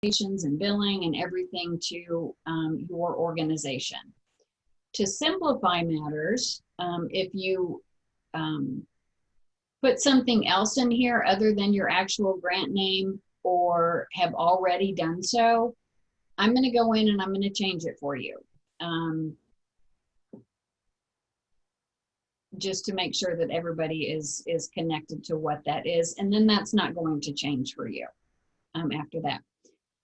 and billing and everything to your organization. To simplify matters, if you put something else in here other than your actual grant name or have already done so, I'm going to go in and I'm going to change it for you. Just to make sure that everybody is connected to what that is. And then that's not going to change for you after that.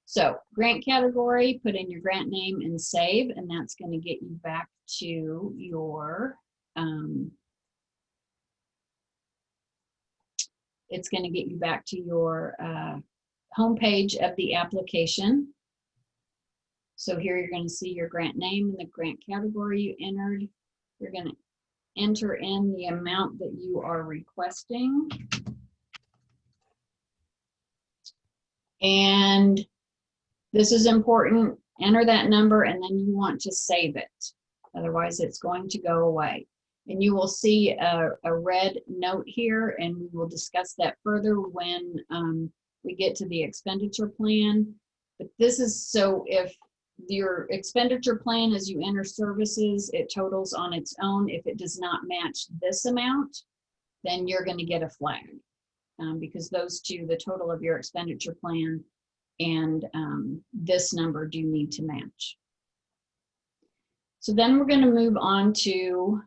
So grant category, put in your grant name and save, and that's going to get you back to your, it's going to get you back to your homepage of the application. So here you're going to see your grant name and the grant category you entered. You're going to enter in the amount that you are requesting. And this is important. Enter that number and then you want to save it. Otherwise it's going to go away. And you will see a red note here, and we will discuss that further when we get to the expenditure plan. But this is so if your expenditure plan as you enter services, it totals on its own. If it does not match this amount, then you're going to get a flag because those two, the total of your expenditure plan and this number do need to match. So then we're going to move on to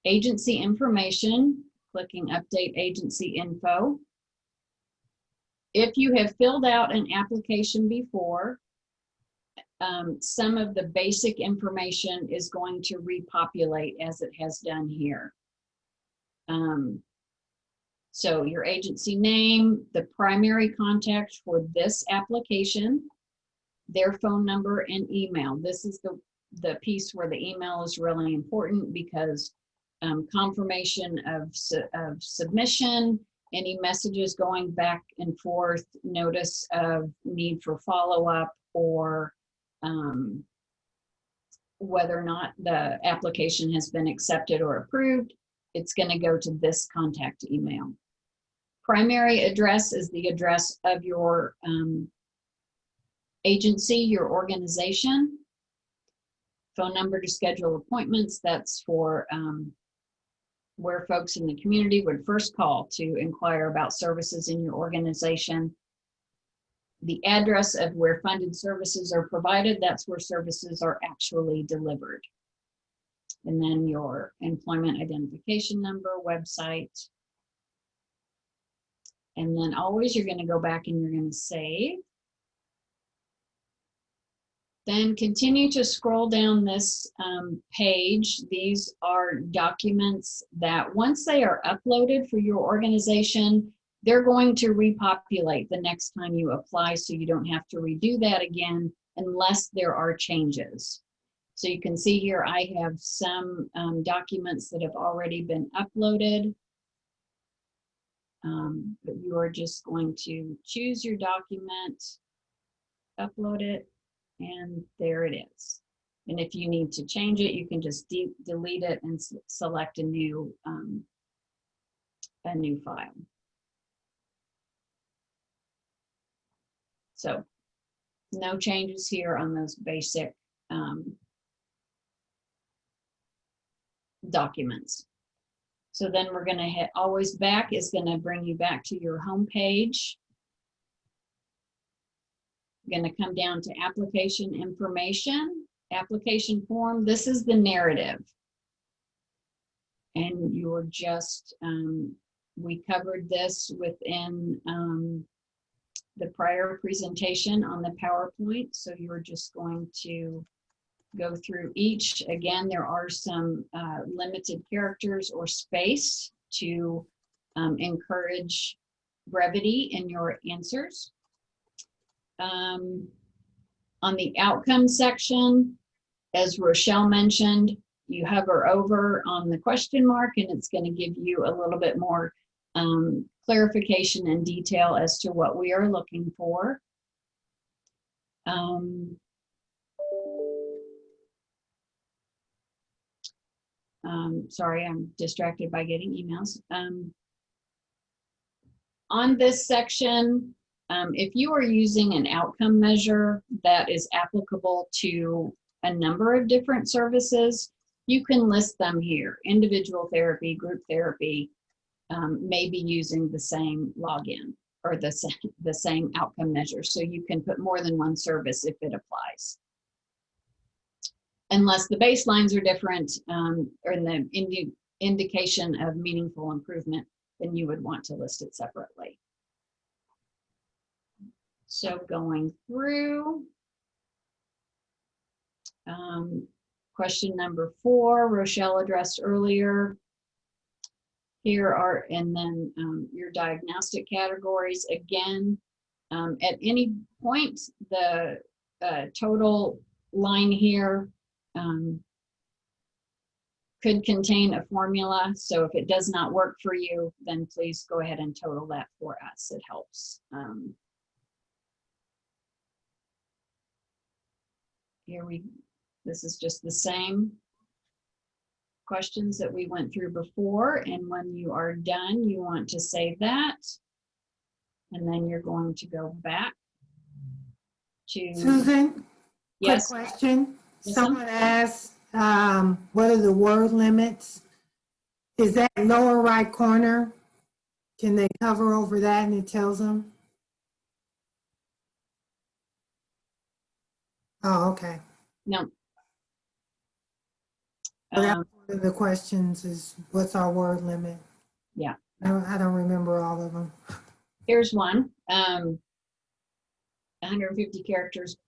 agency information, clicking update agency info. If you have filled out an application before, some of the basic information is going to repopulate as it has done here. So your agency name, the primary contact for this application, their phone number and email. This is the piece where the email is really important because confirmation of submission, any messages going back and forth, notice of need for follow-up, or whether or not the application has been accepted or approved, it's going to go to this contact email. Primary address is the address of your agency, your organization. Phone number to schedule appointments, that's for where folks in the community would first call to inquire about services in your organization. The address of where funded services are provided, that's where services are actually delivered. And then your employment identification number, website. And then always you're going to go back and you're going to save. Then continue to scroll down this page. These are documents that once they are uploaded for your organization, they're going to repopulate the next time you apply, so you don't have to redo that again unless there are changes. So you can see here I have some documents that have already been uploaded. But you are just going to choose your document, upload it, and there it is. And if you need to change it, you can just delete it and select a new file. So no changes here on those basic documents. So then we're going to hit always back is going to bring you back to your home page. Going to come down to application information, application form. This is the narrative. And you're just, we covered this within the prior presentation on the PowerPoint. So you're just going to go through each. Again, there are some limited characters or space to encourage brevity in your answers. On the outcome section, as Rochelle mentioned, you hover over on the question mark and it's going to give you a little bit more clarification and detail as to what we are looking for. Sorry, I'm distracted by getting emails. On this section, If you are using an outcome measure that is applicable to a number of different services, you can list them here. Individual therapy, group therapy, may be using the same login or the same outcome measure. So you can put more than one service if it applies. Unless the baselines are different or in the indication of meaningful improvement, then you would want to list it separately. So going through, question number 4, Rochelle addressed earlier. Here are, and then your diagnostic categories. Again, at any point, the total line here could contain a formula. So if it does not work for you, then please go ahead and total that for us. It helps. This is just the same questions that we went through before. And when you are done, you want to save that. And then you're going to go back to— Susan, Yes. quick question. Yes, Someone asked, what are the word limits? Is that lower right corner? Can they cover over that and it tells them? Oh, okay. No. So that's one of the questions is, what's our word limit? Yeah. I don't remember all of them. Here's one. 150 characters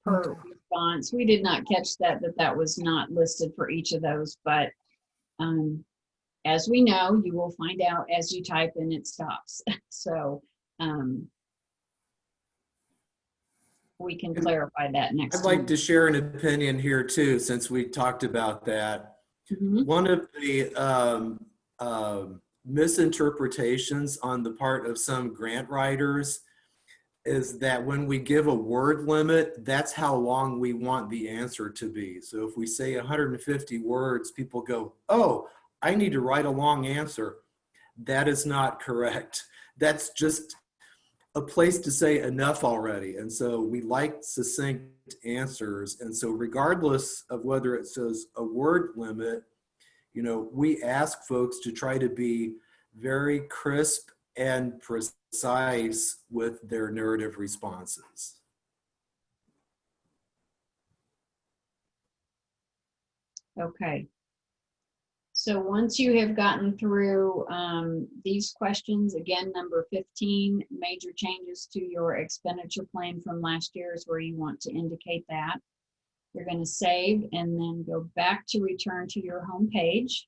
per response. We did not catch that was not listed for each of those, but as we know, you will find out as you type and it stops. So we can clarify that next I'd like to share an opinion here too, since we talked about that. One of the misinterpretations on the part of some grant writers is that when we give a word limit, that's how long we want the answer to be. So if we say 150 words, people go, oh, I need to write a long answer. That is not correct. That's just a place to say enough already. And so we like succinct answers. And so regardless of whether it says a word limit, you know, we ask folks to try to be very crisp and precise with their narrative responses. Okay. So once you have gotten through these questions, again, number 15, major changes to your expenditure plan from last year is where you want to indicate that. You're going to save and then go back to return to your home page.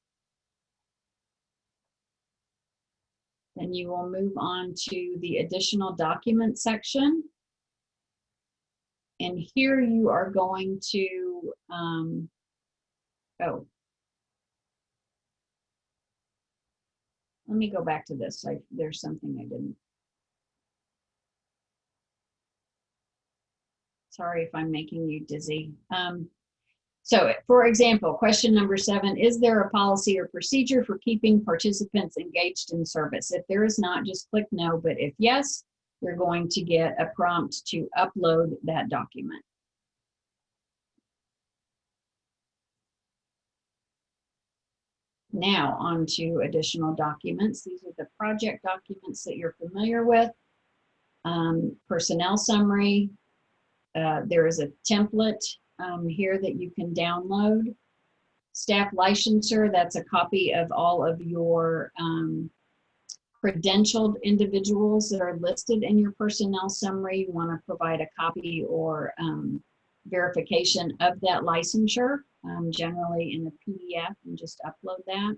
Then you will move on to the additional document section. And here you are going to, let me go back to this. There's something I didn't. Sorry if I'm making you dizzy. So for example, question number 7, is there a policy or procedure for keeping participants engaged in service? If there is not, just click no, but if yes, you're going to get a prompt to upload that document. Now on to additional documents. These are the project documents that you're familiar with. Personnel summary. There is a template here that you can download. Staff licensure, that's a copy of all of your credentialed individuals that are listed in your personnel summary. You want to provide a copy or verification of that licensure, generally in a PDF, and just upload that.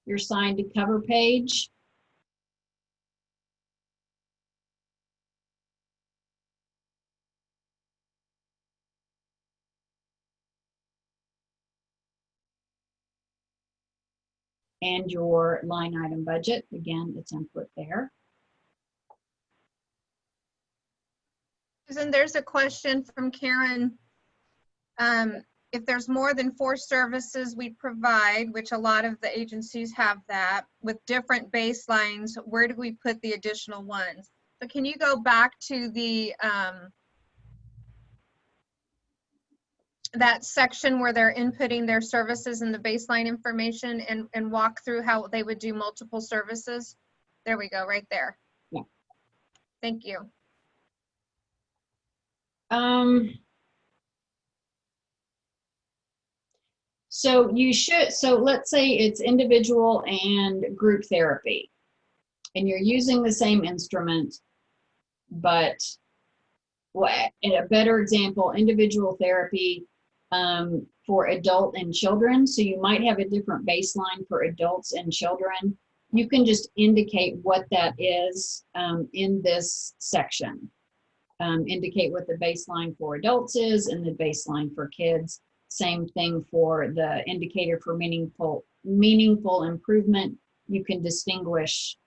Your signed cover page. And your line item budget, again, the template there. Susan, there's a question from Karen. If there's more than 4 services we provide, which a lot of the agencies have that, with different baselines, where do we put the additional ones? But can you go back to the, that section where they're inputting their services and the baseline information and walk through how they would do multiple services? There we go, right there. Yeah. Thank you. So you should, so let's say it's individual and group therapy, and you're using the same instrument, but in a better example, individual therapy for adult and children. So you might have a different baseline for adults and children. You can just indicate what that is in this section. Indicate what the baseline for adults is and the baseline for kids. Same thing for the indicator for meaningful improvement. You can distinguish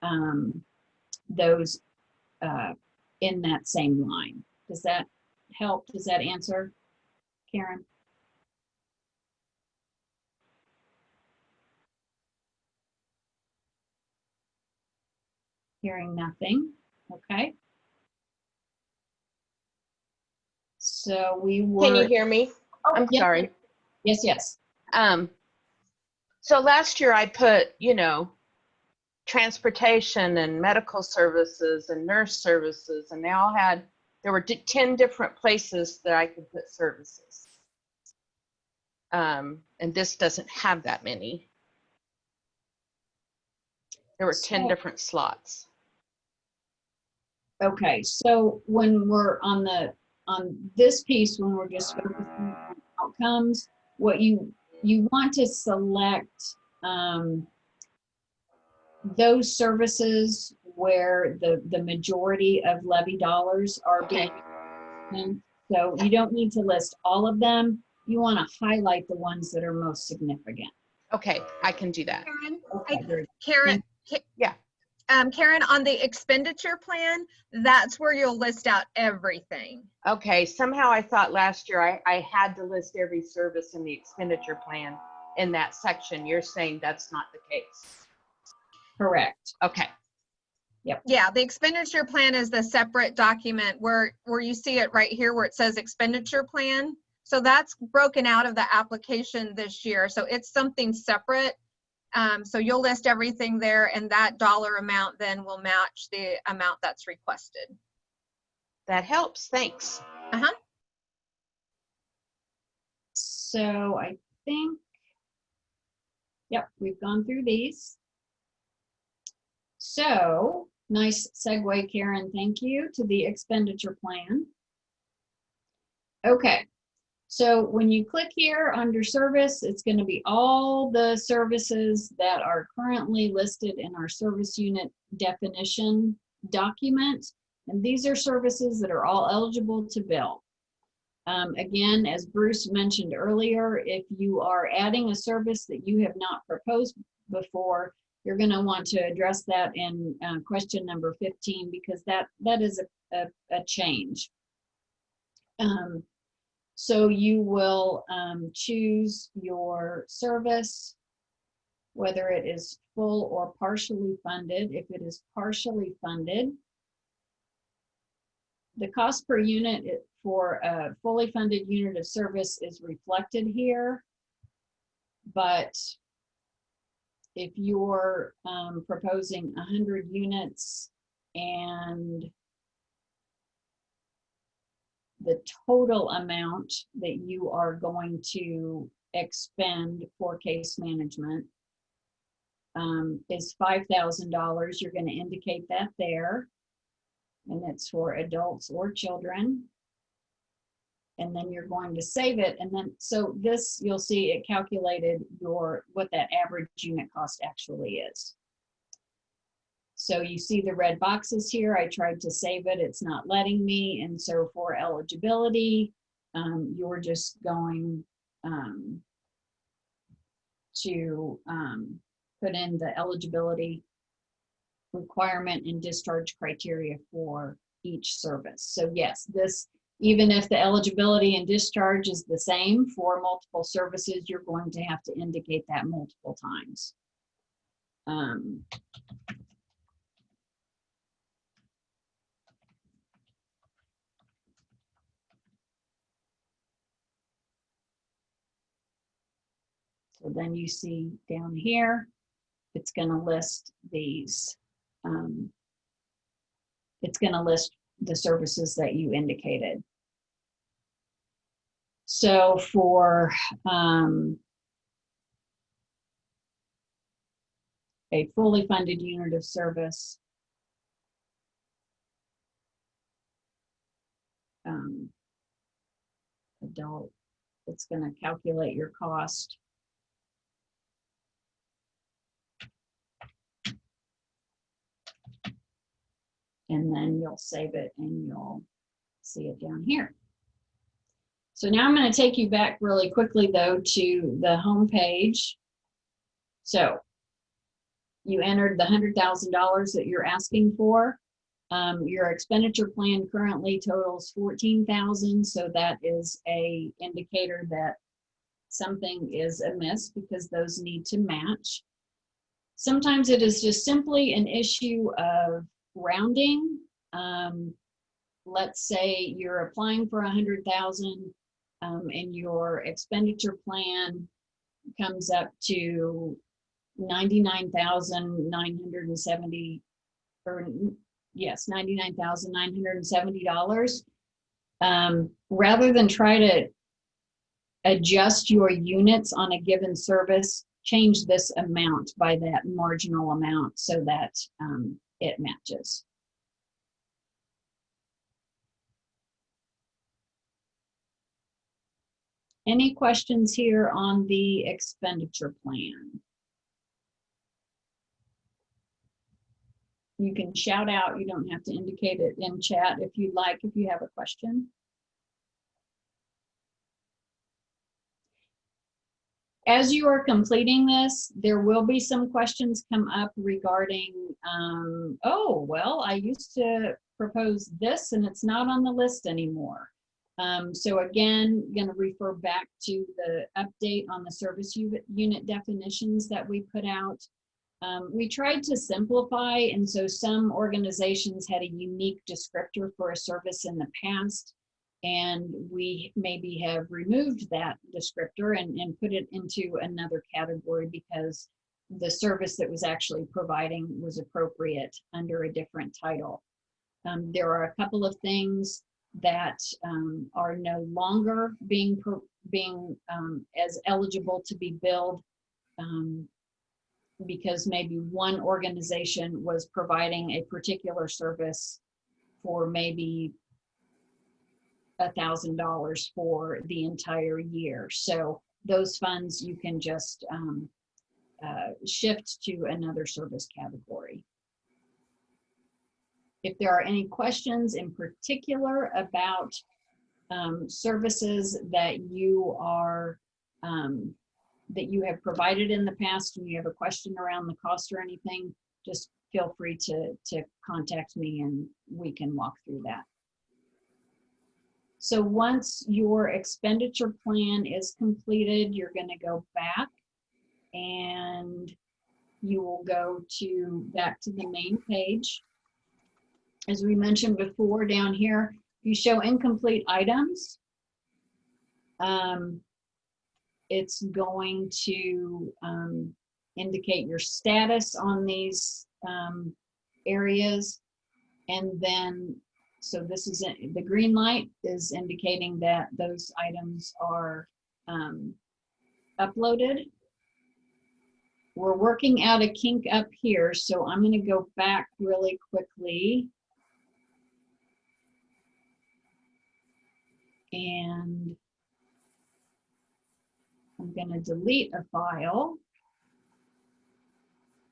those in that same line. Does that help? Does that answer, Karen? Hearing nothing. Okay. So we were. Can you hear me? I'm yes. sorry. Yes, yes. So last year I put, transportation and medical services and nurse services, and there were 10 different places that I could put services. And this doesn't have that many. There were 10 different slots. Okay, so when we're on this piece, when we're just focusing on outcomes, what you want to select those services where the majority of levy dollars are being spent. So you don't need to list all of them. You want to highlight the ones that are most significant. Okay, I can do that. Karen, Okay, Karen, Yeah. Karen, on the expenditure plan, that's where you'll list out everything. Okay, somehow I thought last year I had to list every service in the expenditure plan in that section. You're saying that's not the case. correct. Okay. Yeah, the expenditure plan is the separate document where you see it right here where it says expenditure plan. So that's broken out of the application this year. So it's something separate. So you'll list everything there, and that dollar amount then will match the amount that's requested. That helps. Thanks. So I think, yep, we've gone through these. So nice segue, Karen, thank you, to the expenditure plan. Okay, so when you click here under service, it's going to be all the services that are currently listed in our service unit definition document. And these are services that are all eligible to bill. Again, as Bruce mentioned earlier, if you are adding a service that you have not proposed before, you're going to want to address that in question number 15, because that is a change. So you will choose your service, whether it is full or partially funded. If it is partially funded, the cost per unit for a fully funded unit of service is reflected here. But if you're proposing 100 units and the total amount that you are going to expend for case management is $5,000, you're going to indicate that there. And it's for adults or children. And then you're going to save it. And then, so this, you'll see it calculated what that average unit cost actually is. So you see the red boxes here. I tried to save it. It's not letting me. And so for eligibility, you're just going to put in the eligibility requirement and discharge criteria for each service. So yes, this, even if the eligibility and discharge is the same for multiple services, you're going to have to indicate that multiple times. So then you see down here, it's going to list these. It's going to list the services that you indicated. So for a fully funded unit of service, adult, it's going to calculate your cost. And then you'll save it and you'll see it down here. So now I'm going to take you back really quickly though to the home page. So you entered the $100,000 that you're asking for. Your expenditure plan currently totals $14,000, so that is a indicator that something is amiss because those need to match. Sometimes it is just simply an issue of rounding. Let's say you're applying for $100,000 and your expenditure plan comes up to $99,970, or yes, $99,970. Rather than try to adjust your units on a given service, change this amount by that marginal amount so that it matches. Any questions here on the expenditure plan? You can shout out, you don't have to indicate it in chat if you'd like, if you have a question. As you are completing this, there will be some questions come up regarding, oh, well, I used to propose this and it's not on the list anymore. So again, going to refer back to the update on the service unit definitions that we put out. We tried to simplify, and so some organizations had a unique descriptor for a service in the past, and we maybe have removed that descriptor and put it into another category because the service that was actually providing was appropriate under a different title. There are a couple of things that are no longer being as eligible to be billed because maybe one organization was providing a particular service for maybe $1,000 for the entire year. So those funds you can just shift to another service category. If there are any questions in particular about services that you are that you have provided in the past and you have a question around the cost or anything, just feel free to contact me and we can walk through that. So once your expenditure plan is completed, you're going to go back and you will go back to the main page. As we mentioned before, down here, you show incomplete items. It's going to indicate your status on these areas. And then, so this is the green light is indicating that those items are uploaded. We're working out a kink up here, so I'm going to go back really quickly. And I'm going to delete a file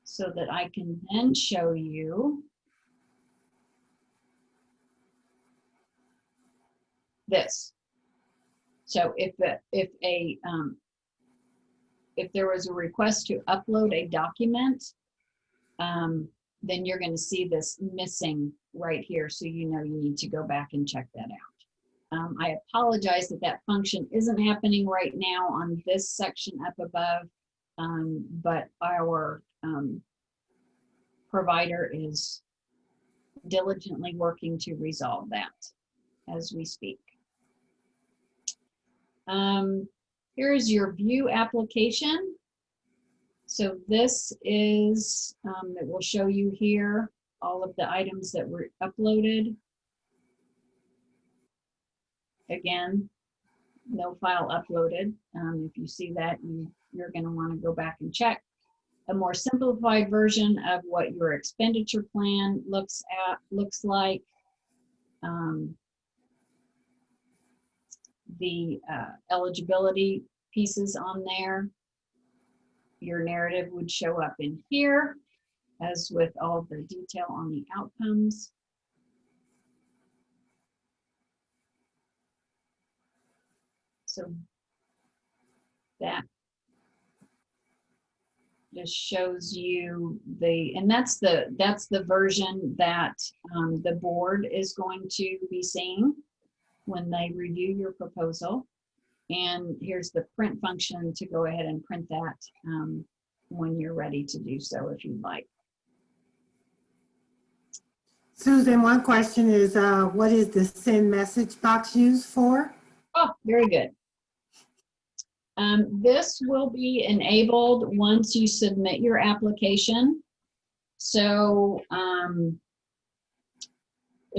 so that I can then show you this. So if there was a request to upload a document, then you're going to see this missing right here. So you know you need to go back and check that out. I apologize that function isn't happening right now on this section up above, but our provider is diligently working to resolve that as we speak. Here is your view application. So this is, it will show you here all of the items that were uploaded. Again, no file uploaded. If you see that, you're going to want to go back and check. A more simplified version of what your expenditure plan looks like. The eligibility pieces on there. Your narrative would show up in here, as with all the detail on the outcomes. So that just shows you and that's the version that the board is going to be seeing when they review your proposal. And here's the print function to go ahead and print that when you're ready to do so, if you'd like. Susan, one question is, what is the send message box used for? Oh, very good. This will be enabled once you submit your application. So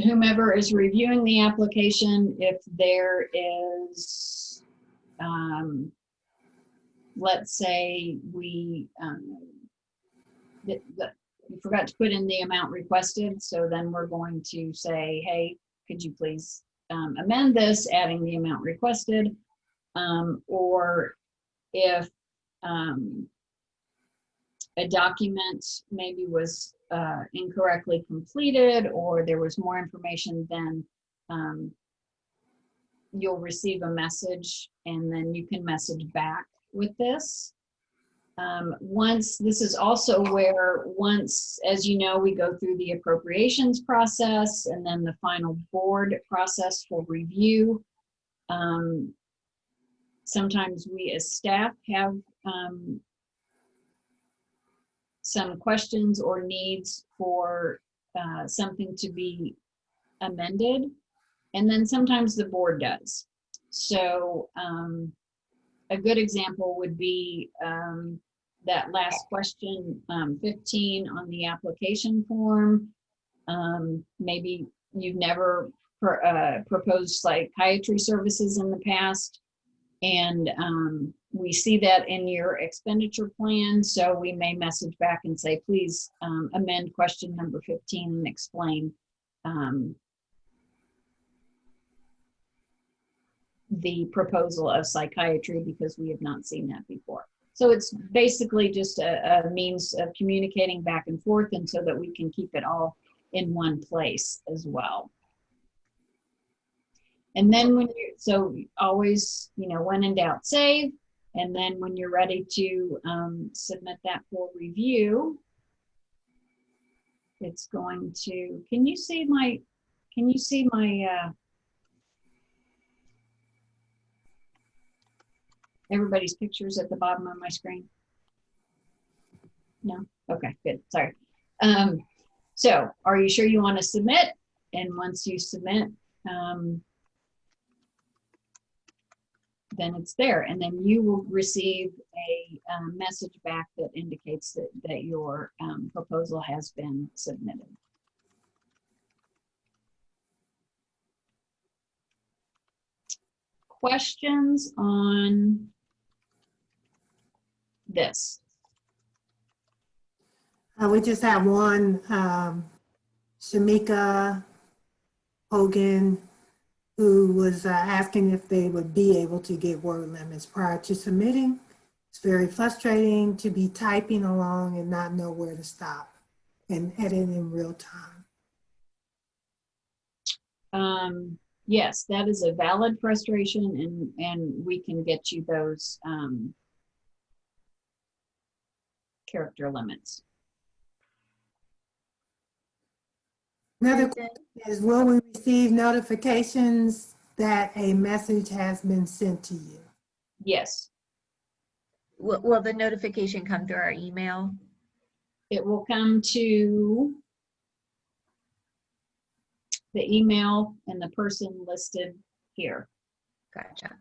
whomever is reviewing the application, if there is, let's say we forgot to put in the amount requested, so then we're going to say, hey, could you please amend this, adding the amount requested, or if a document maybe was incorrectly completed, or there was more information, then you'll receive a message, and then you can message back with this. This is also where once, as you know, we go through the appropriations process and then the final board process for review. Sometimes we as staff have some questions or needs for something to be amended, and then sometimes the board does. So a good example would be that last question, 15 on the application form. Maybe you've never proposed psychiatry services in the past, and we see that in your expenditure plan. So we may message back and say, please amend question number 15 and explain the proposal of psychiatry, because we have not seen that before. So it's basically just a means of communicating back and forth, and so that we can keep it all in one place as well. And then so always, when in doubt, save. And then when you're ready to submit that for review, it's going to, can you see my everybody's pictures at the bottom of my screen? No? Okay, good, sorry. So are you sure you want to submit? And once you submit, then it's there, and then you will receive a message back that indicates that your proposal has been submitted. Questions on this? We just have one, Shamika Hogan, who was asking if they would be able to get word limits prior to submitting. It's very frustrating to be typing along and not know where to stop and edit in real time. Yes, that is a valid frustration, and we can get you those character limits. Another question is, will we receive notifications that a message has been sent to you? Yes, Will the notification come through our email? it will come to the email and the person listed here. Gotcha.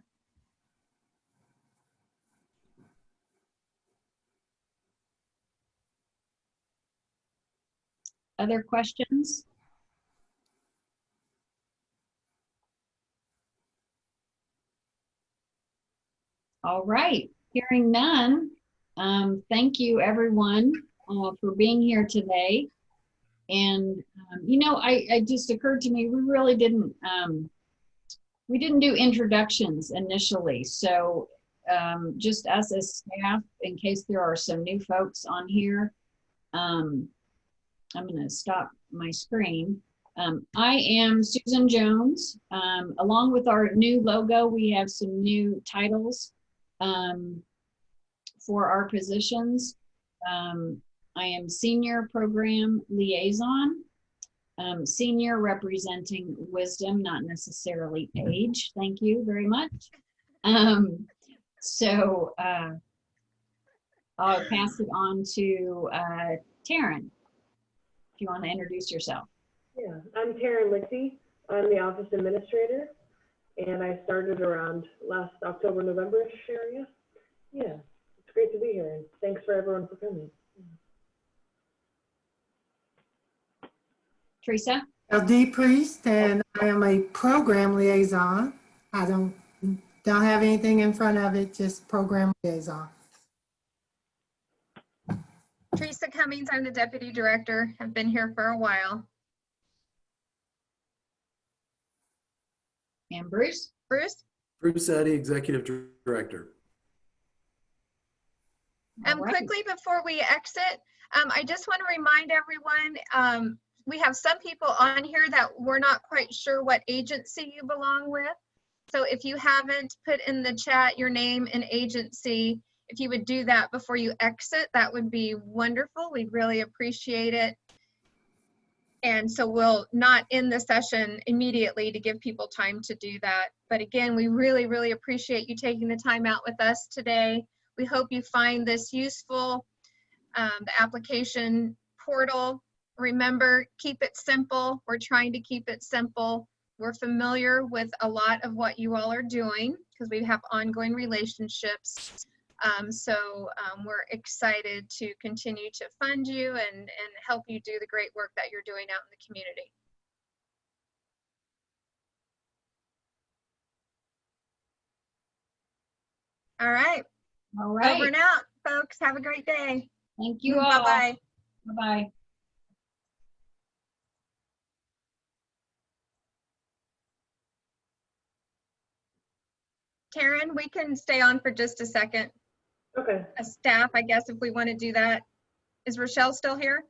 Other questions? All right, hearing none, thank you everyone for being here today. And you know, I just occurred to me, we didn't do introductions initially. So just us as staff, in case there are some new folks on here, I'm gonna stop my screen. I am Susan Jones. Along with our new logo, we have some new titles for our positions. I am Senior Program Liaison, Senior representing wisdom, not necessarily age. Thank you very much. So I'll pass it on to Taryn, if you want to introduce yourself. Yeah, I'm Taryn Lixie. I'm the office administrator, and I started around last October, November-ish area. Yeah, it's great to be here, and thanks for everyone for coming. Teresa? LD Priest, and I am a program liaison. I don't have anything in front of it, just program liaison. Teresa Cummings, I'm the deputy director. I've been here for a while. And Bruce? Bruce? Bruce Eddy, Executive Director. All right. Quickly before we exit, I just want to remind everyone, we have some people on here that we're not quite sure what agency you belong with. So if you haven't put in the chat your name and agency, if you would do that before you exit, that would be wonderful. We'd really appreciate it. And so we'll not end the session immediately to give people time to do that. But again, we really, really appreciate you taking the time out with us today. We hope you find this useful. The application portal, remember, keep it simple. We're trying to keep it simple. We're familiar with a lot of what you all are doing because we have ongoing relationships. We're excited to continue to fund you and help you do the great work that you're doing out in the community. All right. All right. Over and out, folks. Have a great day. Thank you all. Bye-bye. Bye-bye. Taryn, we can stay on for just a second. Okay. A staff, I guess, if we want to do that. Is Rochelle still here?